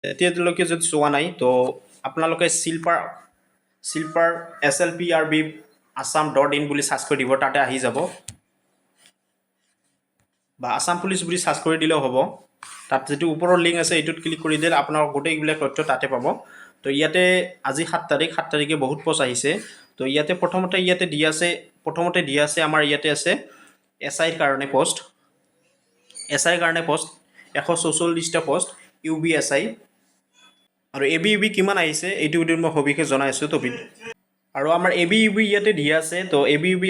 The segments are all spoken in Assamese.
এতিয়ালৈকে যদি চোৱা নাই তো আপোনালোকে শিলপাৰ SLPRB assam.in বুলি সাৰ্চ কৰি দিব তাতে আহি যাব বা আসাম পুলিচ বুলি সাৰ্চ কৰি দিলেও হ'ব তাত যেটো ওপৰৰ লিংক আছে এইটোত ক্লিক কৰি দিলে আপোনাৰ গোটেইবিলাক তথ্য তাতে পাব তো ইয়াতে আজি 7 তাৰিখে বহুত পোষ্ট আহিছে তো ইয়াতে প্ৰথমতে দিয়া আছে আমাৰ ইয়াতে আছে SI ৰ কাৰণে পোষ্ট SI ৰ কাৰণে পোষ্ট 144টা পোষ্ট UBSI আৰু ABUB কিমান আহিছে এইটো মই সবিশেষ জনাই আছো তো আৰু আমাৰ ABUB ইয়াতে দিয়া আছে তো ABUB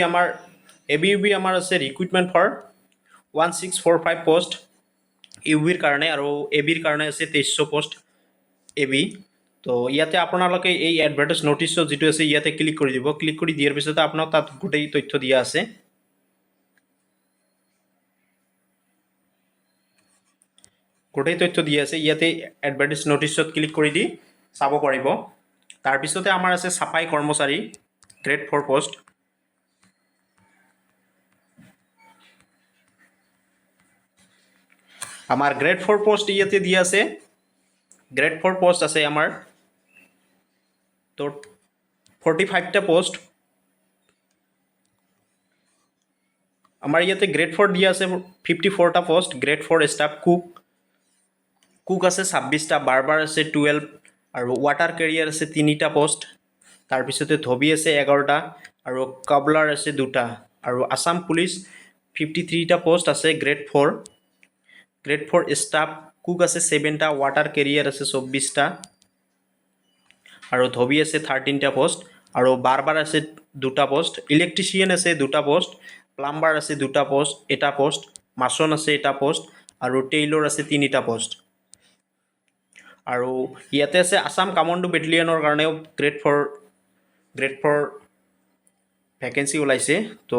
আমাৰ আছে ৰিক্ৰুটমেন্ট ফৰ 1645 পোষ্ট UB ৰ কাৰণে আৰু AB ৰ কাৰণে আছে 2300 পোষ্ট AB তো ইয়াতে আপোনালোকে এই এডভাৰটাইজ নোটিছৰ যেটো আছে ইয়াতে ক্লিক কৰি দিব ক্লিক কৰি দিয়াৰ পিছত আপোনাক তাত গোটেই তথ্য দিয়া আছে ইয়াতে এডভাৰটাইজ নোটিছত ক্লিক কৰি দি চাব পাৰিব তাৰ পিছতে আমাৰ আছে সাফাই কৰ্মচাৰী গ্ৰেড 4 পোষ্ট আমাৰ গ্ৰেড 4 পোষ্ট ইয়াতে দিয়া আছে গ্ৰেড 4 পোষ্ট আছে আমাৰ তো 45টা পোষ্ট আমাৰ ইয়াতে গ্ৰেড 4 দিয়া আছে 54টা পোষ্ট গ্ৰেড 4 ষ্টাফ কুক আছে 26টা বাৰবাৰ আছে 12 আৰু ওয়াটাৰ কেৰিয়াৰ আছে 3টা পোষ্ট তাৰ পিছতে ধবি আছে 11টা আৰু কাবলাৰ আছে 2টা আৰু আসাম পুলিচ 53টা পোষ্ট আছে গ্ৰেড 4 ষ্টাফ কুক আছে 7টা ওয়াটাৰ কেৰিয়াৰ আছে 24টা আৰু ধবি আছে 13টা পোষ্ট আৰু বাৰবাৰ আছে 2টা পোষ্ট ইলেক্ট্ৰিচিয়ান আছে 2টা পোষ্ট প্লাম্বাৰ আছে 2টা পোষ্ট এটা পোষ্ট মাছন আছে এটা পোষ্ট আৰু টেইলৰ আছে 3টা পোষ্ট আৰু ইয়াতে আছে আসাম কমান্ডো বেটালিয়নৰ কাৰণেও গ্ৰেড 4 ভ্যাকেন্সি ওলাইছে তো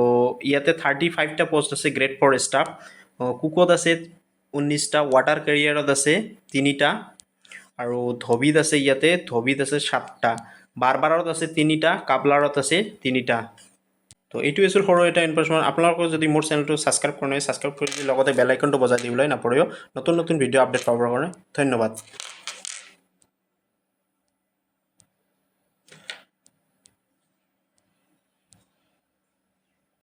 ইয়াতে 35টা পোষ্ট আছে গ্ৰেড 4 ষ্টাফ কুকত আছে 19টা ওয়াটাৰ কেৰিয়াৰত আছে 3টা আৰু ধবিত আছে 7টা বাৰবাৰত আছে 3টা কাবলাৰত আছে 3টা তো এইটো আছিল সৰু এটা ইনফৰমেশ্যন আপোনালোকে যদি মোৰ চেনেলটো সাবস্ক্ৰাইব কৰে সাবস্ক্ৰাইব কৰি লগতে বেল আইকনটো বজাই দিবলৈ নাপাহৰিব নতুন ভিডিঅ' আপডেট পাবৰ কাৰণে ধন্যবাদ